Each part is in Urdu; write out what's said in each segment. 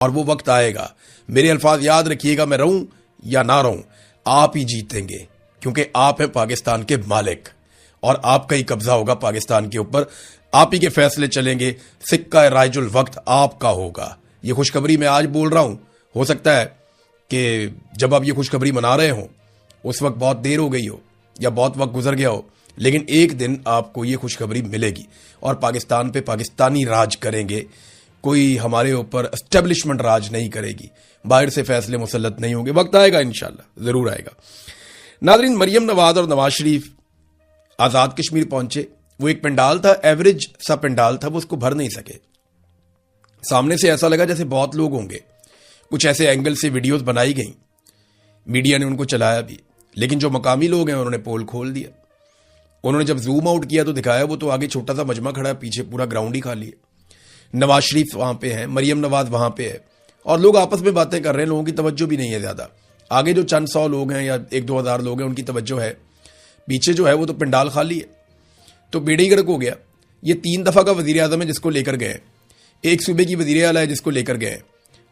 اور وہ وقت آئے گا, میرے الفاظ یاد رکھیے گا, میں رہوں یا نہ رہوں آپ ہی جیتیں گے, کیونکہ آپ ہیں پاکستان کے مالک اور آپ کا ہی قبضہ ہوگا پاکستان کے اوپر, آپ ہی کے فیصلے چلیں گے, سکہ رائج الوقت آپ کا ہوگا. یہ خوشخبری میں آج بول رہا ہوں, ہو سکتا ہے کہ جب آپ یہ خوشخبری منا رہے ہوں اس وقت بہت دیر ہو گئی ہو یا بہت وقت گزر گیا ہو, لیکن ایک دن آپ کو یہ خوشخبری ملے گی اور پاکستان پہ پاکستانی راج کریں گے, کوئی ہمارے اوپر اسٹیبلشمنٹ راج نہیں کرے گی, باہر سے فیصلے مسلط نہیں ہوں گے. وقت آئے گا انشاءاللہ, ضرور آئے گا. ناظرین, مریم نواز اور نواز شریف آزاد کشمیر پہنچے. وہ ایک پنڈال تھا, ایوریج سا پنڈال تھا, وہ اس کو بھر نہیں سکے. سامنے سے ایسا لگا جیسے بہت لوگ ہوں گے, کچھ ایسے اینگل سے ویڈیوز بنائی گئیں, میڈیا نے ان کو چلایا بھی, لیکن جو مقامی لوگ ہیں انہوں نے پول کھول دیا. انہوں نے جب زوم آؤٹ کیا تو دکھایا وہ تو آگے چھوٹا سا مجمع کھڑا ہے, پیچھے پورا گراؤنڈ ہی خالی ہے. نواز شریف وہاں پہ ہیں, مریم نواز وہاں پہ ہے, اور لوگ آپس میں باتیں کر رہے ہیں, لوگوں کی توجہ بھی نہیں ہے زیادہ. آگے جو چند سو لوگ ہیں یا 1-2 ہزار لوگ ہیں ان کی توجہ ہے, پیچھے جو ہے وہ تو پنڈال خالی ہے. تو بیڑے ہی گرک ہو گیا. یہ 3 دفعہ کا وزیر اعظم ہے جس کو لے کر گئے, ایک صوبے کی وزیر اعلیٰ ہے جس کو لے کر گئے,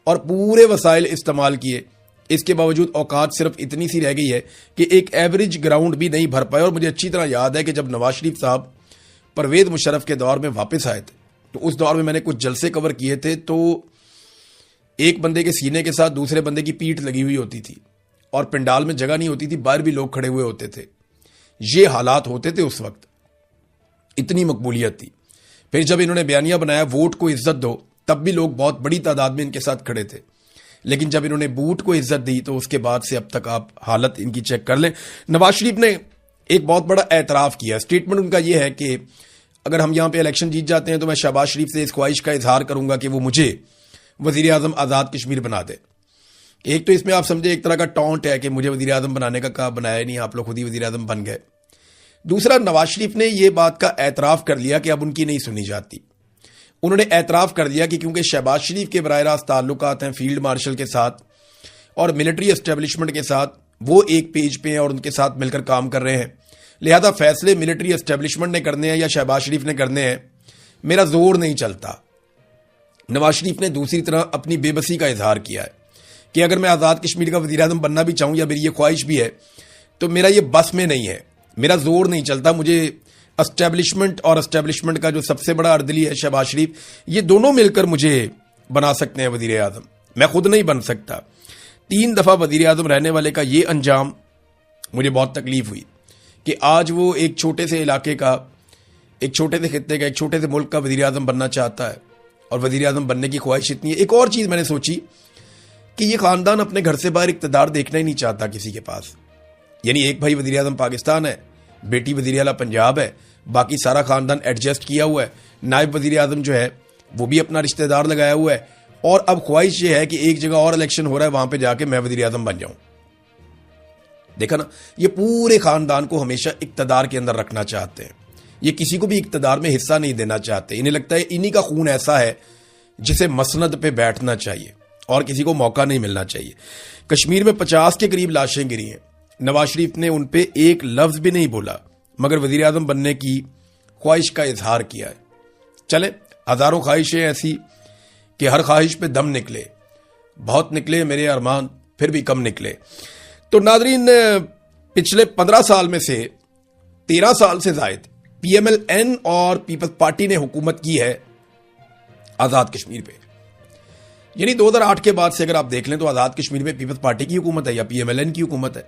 اور پورے وسائل استعمال کیے. اس کے باوجود اوقات صرف اتنی سی رہ گئی ہے کہ ایک ایوریج گراؤنڈ بھی نہیں بھر پائے. اور مجھے اچھی طرح یاد ہے کہ جب نواز شریف صاحب پرویز مشرف کے دور میں واپس آئے تھے تو اس دور میں میں نے کچھ جلسے کور کیے تھے, تو ایک بندے کے سینے کے ساتھ دوسرے بندے کی پیٹھ لگی ہوئی ہوتی تھی اور پنڈال میں جگہ نہیں ہوتی تھی, باہر بھی لوگ کھڑے ہوئے ہوتے تھے. یہ حالات ہوتے تھے اس وقت, اتنی مقبولیت تھی. پھر جب انہوں نے بیانیہ بنایا ووٹ کو عزت دو, تب بھی لوگ بہت بڑی تعداد میں ان کے ساتھ کھڑے تھے. لیکن جب انہوں نے بوٹ کو عزت دی تو اس کے بعد سے اب تک آپ حالت ان کی چیک کر لیں. نواز شریف نے ایک بہت بڑا اعتراف کیا. اسٹیٹمنٹ ان کا یہ ہے کہ اگر ہم یہاں پہ الیکشن جیت جاتے ہیں تو میں شہباز شریف سے اس خواہش کا اظہار کروں گا کہ وہ مجھے وزیر اعظم آزاد کشمیر بنا دے. ایک تو اس میں آپ سمجھے ایک طرح کا ٹونٹ ہے کہ مجھے وزیر اعظم بنانے کا کہا, بنایا نہیں, آپ لوگ خود ہی وزیر اعظم بن گئے. دوسرا, نواز شریف نے یہ بات کا اعتراف کر لیا کہ اب ان کی نہیں سنی جاتی. انہوں نے اعتراف کر دیا کہ کیونکہ شہباز شریف کے براہ راست تعلقات ہیں فیلڈ مارشل کے ساتھ اور ملٹری اسٹیبلشمنٹ کے ساتھ, وہ ایک پیج پہ ہیں اور ان کے ساتھ مل کر کام کر رہے ہیں, لہذا فیصلے ملٹری اسٹیبلشمنٹ نے کرنے ہیں یا شہباز شریف نے کرنے ہیں, میرا زور نہیں چلتا. نواز شریف نے دوسری طرح اپنی بے بسی کا اظہار کیا ہے کہ اگر میں آزاد کشمیر کا وزیر اعظم بننا بھی چاہوں یا میری یہ خواہش بھی ہے تو میرا یہ بس میں نہیں ہے, میرا زور نہیں چلتا. مجھے اسٹیبلشمنٹ اور اسٹیبلشمنٹ کا جو سب سے بڑا اردلی ہے شہباز شریف, یہ دونوں مل کر مجھے بنا سکتے ہیں وزیر اعظم, میں خود نہیں بن سکتا. 3 دفعہ وزیر اعظم رہنے والے کا یہ انجام مجھے بہت تکلیف ہوئی کہ آج وہ ایک چھوٹے سے علاقے کا, ایک چھوٹے سے خطے کا, ایک چھوٹے سے ملک کا وزیر اعظم بننا چاہتا ہے اور وزیر اعظم بننے کی خواہش اتنی ہے. ایک اور چیز میں نے سوچی کہ یہ خاندان اپنے گھر سے باہر اقتدار دیکھنا ہی نہیں چاہتا کسی کے پاس. یعنی ایک بھائی وزیر اعظم پاکستان ہے, بیٹی وزیر اعلیٰ پنجاب ہے, باقی سارا خاندان ایڈجسٹ کیا ہوا ہے. نائب وزیر اعظم جو ہے وہ بھی اپنا رشتہ دار لگایا ہوا ہے, اور اب خواہش یہ ہے کہ ایک جگہ اور الیکشن ہو رہا ہے وہاں پہ جا کے میں وزیر اعظم بن جاؤں. دیکھا نا, یہ پورے خاندان کو ہمیشہ اقتدار کے اندر رکھنا چاہتے ہیں, یہ کسی کو بھی اقتدار میں حصہ نہیں دینا چاہتے. انہیں لگتا ہے انہی کا خون ایسا ہے جسے مسند پہ بیٹھنا چاہیے اور کسی کو موقع نہیں ملنا چاہیے. کشمیر میں 50 کے قریب لاشیں گری ہیں, نواز شریف نے ان پہ ایک لفظ بھی نہیں بولا, مگر وزیر اعظم بننے کی خواہش کا اظہار کیا ہے. چلے, ہزاروں خواہشیں ایسی کہ ہر خواہش پہ دم نکلے, بہت نکلے میرے ارمان پھر بھی کم نکلے. تو ناظرین, پچھلے 15 سال میں سے 13 سال سے زائد پی ایم ایل این اور پیپلز پارٹی نے حکومت کی ہے آزاد کشمیر پہ. یعنی 2008 کے بعد سے اگر آپ دیکھ لیں تو آزاد کشمیر میں پیپلز پارٹی کی حکومت ہے یا پی ایم ایل این کی حکومت ہے.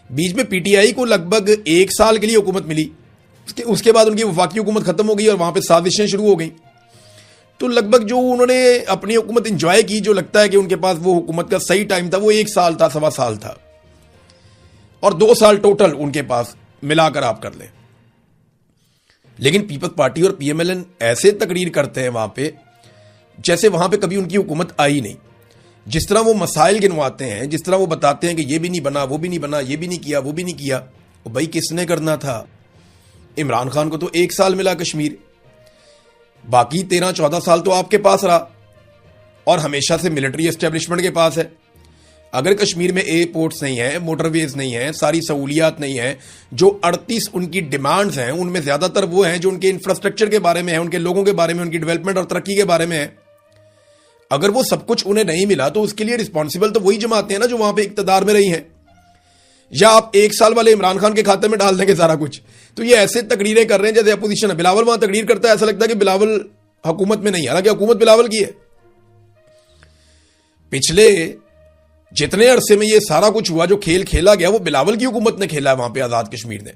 بیچ میں پی ٹی آئی کو لگ بھگ 1 سال کے لیے حکومت ملی, اس کے بعد ان کی وفاقی حکومت ختم ہو گئی اور وہاں پہ سازشیں شروع ہو گئیں. تو لگ بھگ جو انہوں نے اپنی حکومت انجوائے کی, جو لگتا ہے کہ ان کے پاس وہ حکومت کا صحیح ٹائم تھا, وہ 1 سال تھا, 1.25 سال تھا, اور 2 سال ٹوٹل ان کے پاس ملا کر آپ کر لیں. لیکن پیپلز پارٹی اور پی ایم ایل این ایسے تقریر کرتے ہیں وہاں پہ جیسے وہاں پہ کبھی ان کی حکومت آئی نہیں. جس طرح وہ مسائل گنواتے ہیں, جس طرح وہ بتاتے ہیں کہ یہ بھی نہیں بنا, وہ بھی نہیں بنا, یہ بھی نہیں کیا, وہ بھی نہیں کیا. بھائی کس نے کرنا تھا؟ عمران خان کو تو 1 سال ملا کشمیر, باقی 13-14 سال تو آپ کے پاس رہا, اور ہمیشہ سے ملٹری اسٹیبلشمنٹ کے پاس ہے. اگر کشمیر میں ایئرپورٹس نہیں ہیں, موٹر ویز نہیں ہیں, ساری سہولیات نہیں ہیں, جو 38 ان کی ڈیمانڈز ہیں ان میں زیادہ تر وہ ہیں جو ان کے انفراسٹرکچر کے بارے میں ہیں, ان کے لوگوں کے بارے میں, ان کی ڈیولپمنٹ اور ترقی کے بارے میں ہیں. اگر وہ سب کچھ انہیں نہیں ملا تو اس کے لیے رسپانسبل تو وہی جماعتیں ہیں نا جو وہاں پہ اقتدار میں رہی ہیں. یا آپ 1 سال والے عمران خان کے کھاتے میں ڈال دیں گے سارا کچھ. تو یہ ایسے تقریریں کر رہے ہیں جیسے اپوزیشن ہے. بلاول وہاں تقریر کرتا ہے, ایسا لگتا ہے کہ بلاول حکومت میں نہیں, حالانکہ حکومت بلاول کی ہے. پچھلے جتنے عرصے میں یہ سارا کچھ ہوا, جو کھیل کھیلا گیا, وہ بلاول کی حکومت نے کھیلا ہے وہاں پہ آزاد کشمیر نے.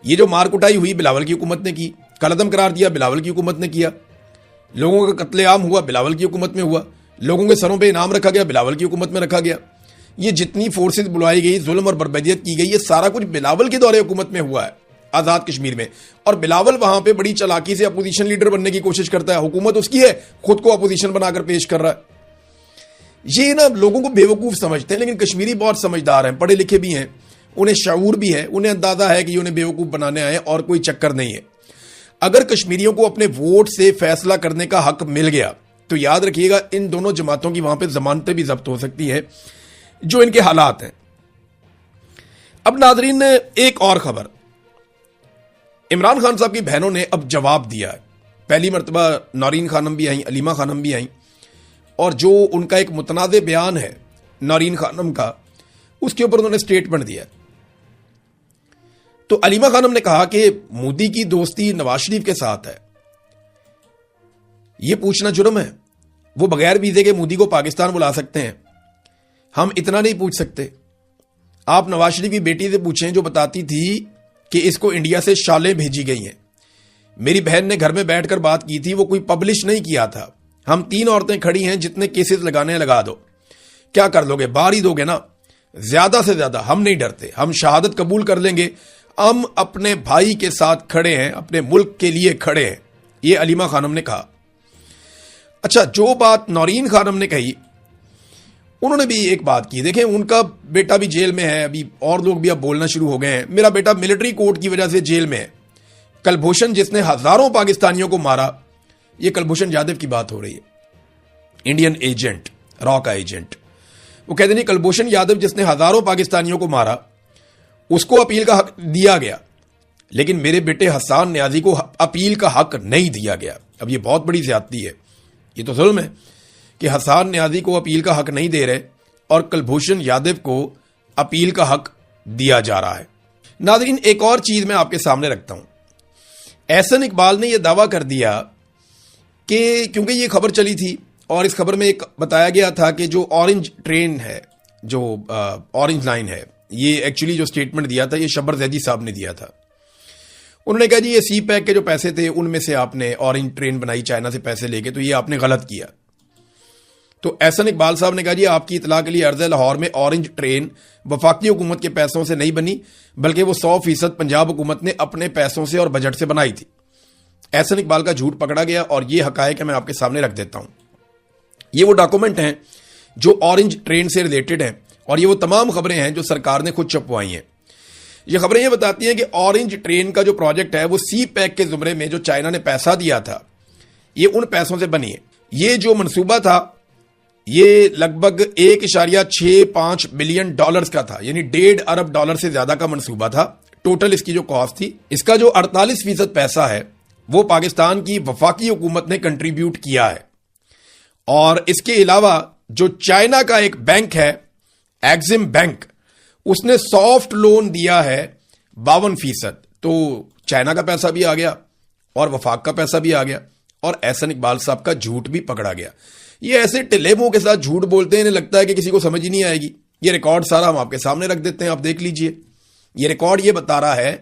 یہ جو مار کٹائی ہوئی بلاول کی حکومت نے کی, قلعدم قرار دیا بلاول کی حکومت نے کیا, لوگوں کا قتل عام ہوا بلاول کی حکومت میں ہوا, لوگوں کے سروں پہ انعام رکھا گیا بلاول کی حکومت میں رکھا گیا. یہ جتنی فورسز بلوائی گئی, ظلم اور بربریت کی گئی, یہ سارا کچھ بلاول کے دور حکومت میں ہوا ہے آزاد کشمیر میں. اور بلاول وہاں پہ بڑی چالاکی سے اپوزیشن لیڈر بننے کی کوشش کرتا ہے. حکومت اس کی ہے, خود کو اپوزیشن بنا کر پیش کر رہا ہے. یہ نا لوگوں کو بیوقوف سمجھتے ہیں, لیکن کشمیری بہت سمجھدار ہیں, پڑھے لکھے بھی ہیں, انہیں شعور بھی ہے, انہیں اندازہ ہے کہ یہ انہیں بیوقوف بنانے آئے اور کوئی چکر نہیں ہے. اگر کشمیریوں کو اپنے ووٹ سے فیصلہ کرنے کا حق مل گیا تو یاد رکھیے گا ان دونوں جماعتوں کی وہاں پہ ضمانتیں بھی ضبط ہو سکتی ہیں, جو ان کے حالات ہیں. اب ناظرین نے ایک اور خبر, عمران خان صاحب کی بہنوں نے اب جواب دیا ہے. پہلی مرتبہ نورین خانم بھی آئیں, علیمہ خانم بھی آئیں, اور جو ان کا ایک متنازع بیان ہے نورین خانم کا, اس کے اوپر انہوں نے سٹیٹمنٹ دیا. تو علیمہ خانم نے کہا کہ مودی کی دوستی نواز شریف کے ساتھ ہے, یہ پوچھنا جرم ہے. وہ بغیر ویزے کے مودی کو پاکستان بلا سکتے ہیں, ہم اتنا نہیں پوچھ سکتے. آپ نواز شریف کی بیٹی سے پوچھیں جو بتاتی تھی کہ اس کو انڈیا سے شالیں بھیجی گئی ہیں. میری بہن نے گھر میں بیٹھ کر بات کی تھی, وہ کوئی پبلش نہیں کیا تھا. ہم 3 عورتیں کھڑی ہیں, جتنے کیسز لگانے ہیں لگا دو, کیا کر لو گے, بار ہی دو گے نا. زیادہ سے زیادہ ہم نہیں ڈرتے, ہم شہادت قبول کر لیں گے, ہم اپنے بھائی کے ساتھ کھڑے ہیں, اپنے ملک کے لیے کھڑے ہیں. یہ علیمہ خانم نے کہا. اچھا, جو بات نورین خانم نے کہی, انہوں نے بھی ایک بات کی. دیکھیں, ان کا بیٹا بھی جیل میں ہے, ابھی اور لوگ بھی اب بولنا شروع ہو گئے ہیں. میرا بیٹا ملٹری کورٹ کی وجہ سے جیل میں ہے. کلبھوشن جس نے ہزاروں پاکستانیوں کو مارا, یہ کلبھوشن یادو کی بات ہو رہی ہے, انڈین ایجنٹ, را کا ایجنٹ. وہ کہتے ہیں کلبھوشن یادو جس نے ہزاروں پاکستانیوں کو مارا, اس کو اپیل کا حق دیا گیا, لیکن میرے بیٹے حسان نیازی کو اپیل کا حق نہیں دیا گیا. اب یہ بہت بڑی زیادتی ہے, یہ تو ظلم ہے کہ حسان نیازی کو اپیل کا حق نہیں دے رہے اور کلبھوشن یادو کو اپیل کا حق دیا جا رہا ہے. ناظرین, ایک اور چیز میں آپ کے سامنے رکھتا ہوں. احسن اقبال نے یہ دعویٰ کر دیا کہ کیونکہ یہ خبر چلی تھی اور اس خبر میں ایک بتایا گیا تھا کہ جو اورنج ٹرین ہے, جو اورنج لائن ہے, یہ ایکچولی جو سٹیٹمنٹ دیا تھا یہ شبر زیدی صاحب نے دیا تھا. انہوں نے کہا جی یہ سی پیک کے جو پیسے تھے ان میں سے آپ نے اورنج ٹرین بنائی چائنا سے پیسے لے کے, تو یہ آپ نے غلط کیا. تو احسن اقبال صاحب نے کہا جی آپ کی اطلاع کے لیے عرض ہے, لاہور میں اورنج ٹرین وفاقی حکومت کے پیسوں سے نہیں بنی, بلکہ وہ 100% پنجاب حکومت نے اپنے پیسوں سے اور بجٹ سے بنائی تھی. احسن اقبال کا جھوٹ پکڑا گیا اور یہ حقائق میں آپ کے سامنے رکھ دیتا ہوں. یہ وہ ڈاکومنٹ ہیں جو اورنج ٹرین سے ریلیٹڈ ہیں, اور یہ وہ تمام خبریں ہیں جو سرکار نے خود چھپوائی ہیں. یہ خبریں یہ بتاتی ہیں کہ اورنج ٹرین کا جو پروجیکٹ ہے وہ سی پیک کے زمرے میں جو چائنا نے پیسہ دیا تھا, یہ ان پیسوں سے بنی ہے. یہ جو منصوبہ تھا یہ لگ بھگ 1.65 بلین ڈالرز کا تھا, یعنی $1.5 ارب سے زیادہ کا منصوبہ تھا. ٹوٹل اس کی جو کاسٹ تھی, اس کا جو 48% پیسہ ہے وہ پاکستان کی وفاقی حکومت نے کنٹریبیوٹ کیا ہے. اور اس کے علاوہ جو چائنا کا ایک بینک ہے, ایگزم بینک, اس نے سافٹ لون دیا ہے 52%. تو چائنا کا پیسہ بھی آ گیا اور وفاق کا پیسہ بھی آ گیا, اور احسن اقبال صاحب کا جھوٹ بھی پکڑا گیا. یہ ایسے ٹلے منہ کے ساتھ جھوٹ بولتے ہیں, انہیں لگتا ہے کہ کسی کو سمجھ ہی نہیں آئے گی. یہ ریکارڈ سارا ہم آپ کے سامنے رکھ دیتے ہیں, آپ دیکھ لیجئے. یہ ریکارڈ یہ بتا رہا ہے